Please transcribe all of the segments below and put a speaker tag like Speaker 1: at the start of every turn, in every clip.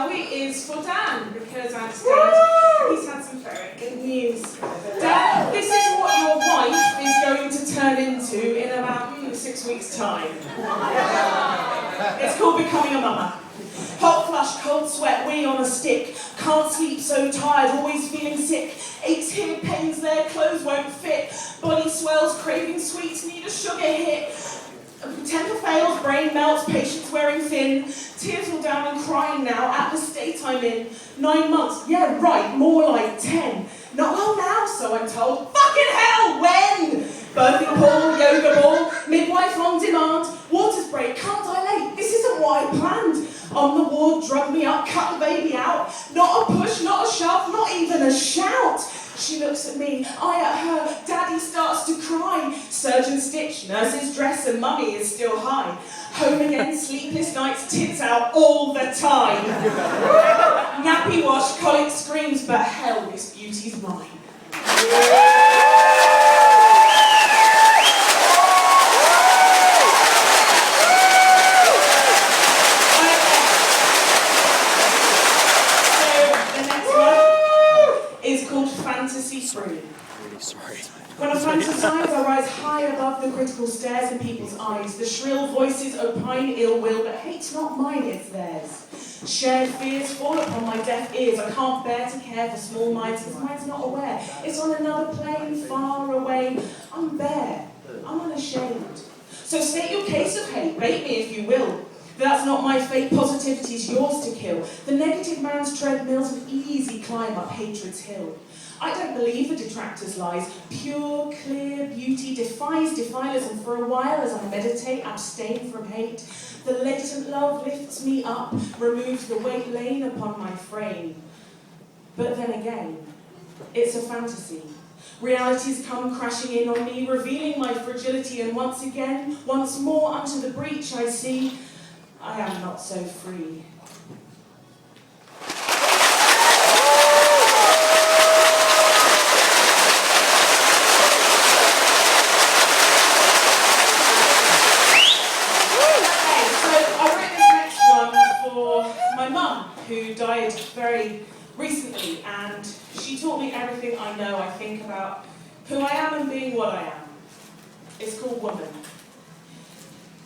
Speaker 1: shall we, is for Dan, because as Dad, he's had some very good news. Dan, this is what your wife is going to turn into in about 6 weeks' time. It's called becoming a mama. Hot flush, cold sweat, wee on a stick. Can't sleep, so tired, always feeling sick. Aches here, pains there, clothes won't fit. Body swells, craving sweets, need a sugar hit. Temper fails, brain melts, patience wearing thin. Tears all down and crying now at the state I'm in. 9 months, yeah right, more like 10. Not long now, so I'm told. Fucking hell, when? Birthing pool, yoga ball, midwife on demand. Waters break, can't dilate, this isn't what I planned. On the ward, drug me up, cut the baby out. Not a push, not a shove, not even a shout. She looks at me, I at her, daddy starts to cry. Surgeon stitch, nurse's dress, and mummy is still high. Home again, sleepless nights, tits out all the time. Nappy wash, colic screams, but hell, this beauty's mine. When I fantasize, I rise high above the critical stares in people's eyes. The shrill voices opine ill will, but hate's not mine, it's theirs. Shared fears fall upon my deaf ears. I can't bear to care for small minds, because mine's not aware. It's on another plane, far away. I'm bare. I'm unashamed. So state your case of hate, bait me if you will. That's not my fate, positivity's yours to kill. The negative man's treadmill's an easy climb up hatred's hill. I don't believe the detractor's lies. Pure, clear beauty defies defilers, and for a while as I meditate, abstain from hate. The latent love lifts me up, removes the weight lain upon my frame. But then again, it's a fantasy. Realities come crashing in on me, revealing my fragility, and once again, once more unto the breach I see, I am not so free. Who died very recently, and she taught me everything I know, I think, about who I am and being what I am. It's called woman.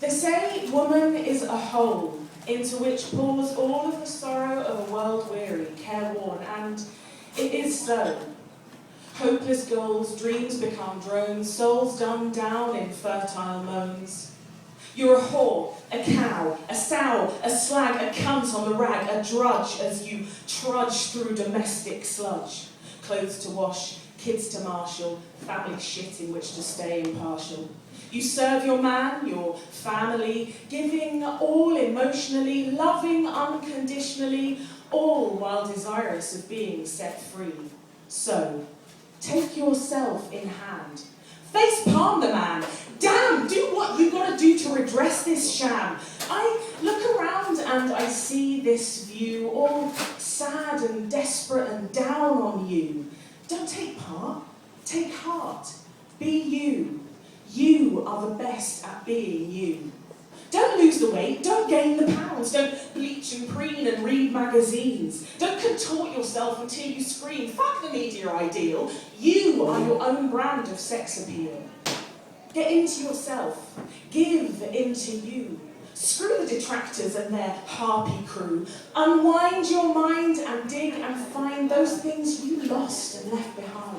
Speaker 1: They say woman is a hole into which pours all of the sorrow of a world weary, careworn, and it is so. Hopeless goals, dreams become drones, souls dumbed down in fertile moans. You're a whore, a cow, a sow, a slag, a cunt on the rag, a drudge as you trudge through domestic sludge. Clothes to wash, kids to marshal, family shit in which to stay impartial. You serve your man, your family, giving all emotionally, loving unconditionally, all while desirous of being set free. So, take yourself in hand. Face palm the man. Damn, do what you gotta do to redress this sham. I look around and I see this view, all sad and desperate and down on you. Don't take part, take heart. Be you. You are the best at being you. Don't lose the weight, don't gain the pounds, don't bleach and preen and read magazines. Don't contort yourself until you scream, fuck the media ideal. You are your own brand of sex appeal. Get into yourself, give into you. Screw the detractors and their harpy crew. Unwind your mind and dig and find those things you lost and left behind.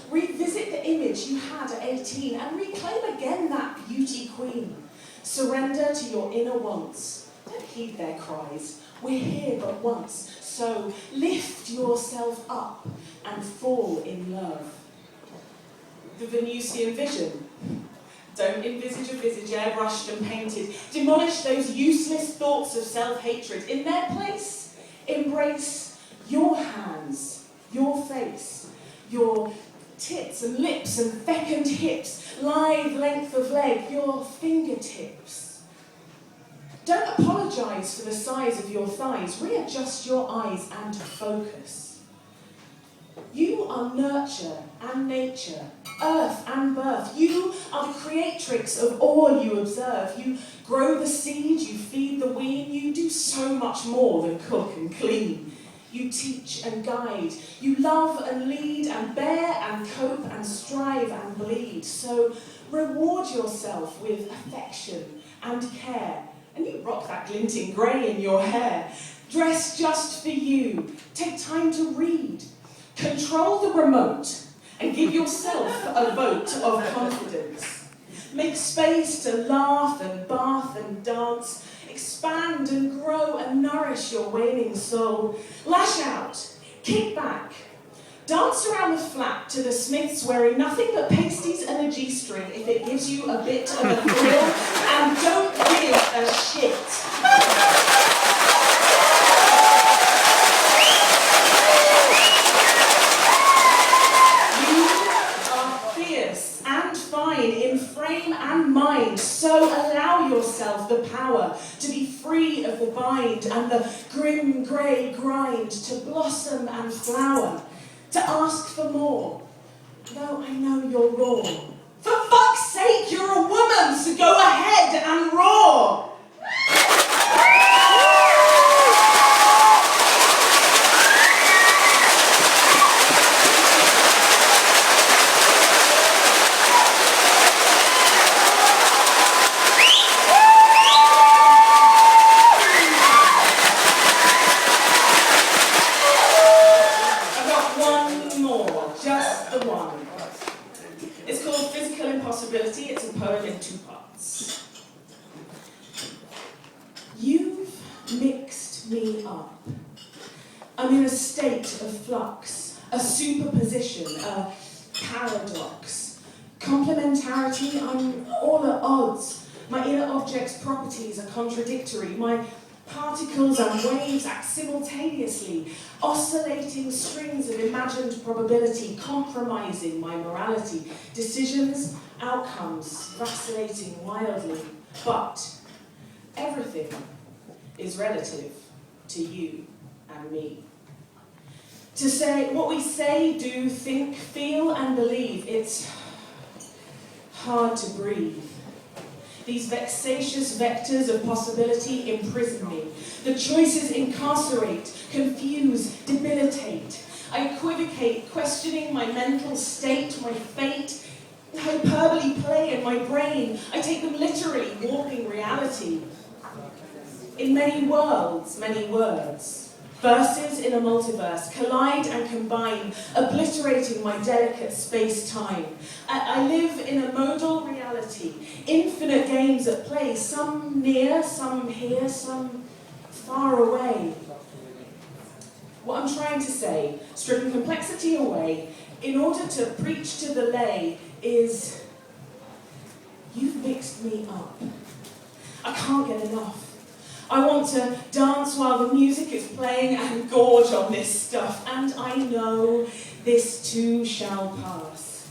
Speaker 1: Revisit the image you had at 18 and reclaim again that beauty queen. Surrender to your inner wants. Don't heed their cries. We're here but once. So lift yourself up and fall in love. The Venusian vision. Don't envisage a visage airbrushed and painted. Demolish those useless thoughts of self-hatred. In their place, embrace your hands, your face, your tits and lips and fecund hips, lithe length of leg, your fingertips. Don't apologise for the size of your thighs. Readjust your eyes and focus. You are nurture and nature, earth and birth. You are the creatrix of all you observe. You grow the seed, you feed the wean, you do so much more than cook and clean. You teach and guide, you love and lead and bear and cope and strive and bleed. So reward yourself with affection and care, and you rock that glinting grey in your hair. Dress just for you, take time to read, control the remote, and give yourself a vote of confidence. Make space to laugh and bath and dance, expand and grow and nourish your waning soul. Lash out, kick back, dance around the flat to the Smiths wearing nothing but pasties and a G-string if it gives you a bit of a thrill, and don't give a shit. In frame and mind, so allow yourself the power to be free of the bind and the grim grey grind, to blossom and flower, to ask for more, though I know you're raw. For fuck's sake, you're a woman, so go ahead and roar! It's a poem in 2 parts. You've mixed me up. I'm in a state of flux, a superposition, a paradox. Complementarity, I'm all at odds. My inner object's properties are contradictory. My particles and waves act simultaneously, oscillating strings of imagined probability, compromising my morality. Decisions, outcomes, vacillating wildly. But everything is relative to you and me. To say what we say, do, think, feel, and believe, it's hard to breathe. These vexatious vectors of possibility imprison me. The choices incarcerate, confuse, debilitate. I equivocate, questioning my mental state, my fate. Hyperbole play in my brain. I take them literally, warping reality. In many worlds, many words. Verses in a multiverse collide and combine, obliterating my delicate space-time. I live in a modal reality, infinite games at play, some near, some here, some far away. What I'm trying to say, stripping complexity away, in order to preach to the lay, is you've mixed me up. I can't get enough. I want to dance while the music is playing and gorge on this stuff, and I know this too shall pass.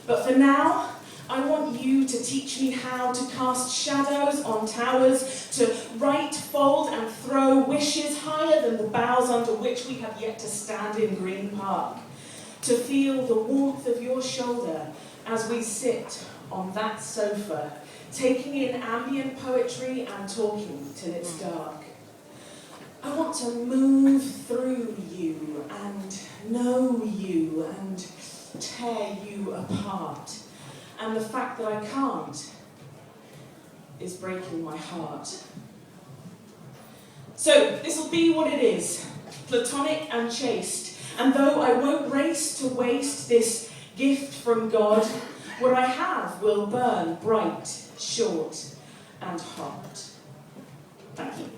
Speaker 1: But for now, I want you to teach me how to cast shadows on towers, to write, fold and throw wishes higher than the boughs under which we have yet to stand in Green Park, to feel the warmth of your shoulder as we sit on that sofa, taking in ambient poetry and talking till it's dark. I want to move through you and know you and tear you apart. And the fact that I can't is breaking my heart. So this will be what it is, platonic and chaste. And though I won't race to waste this gift from God, what I have will burn bright, short, and hot. Thank you.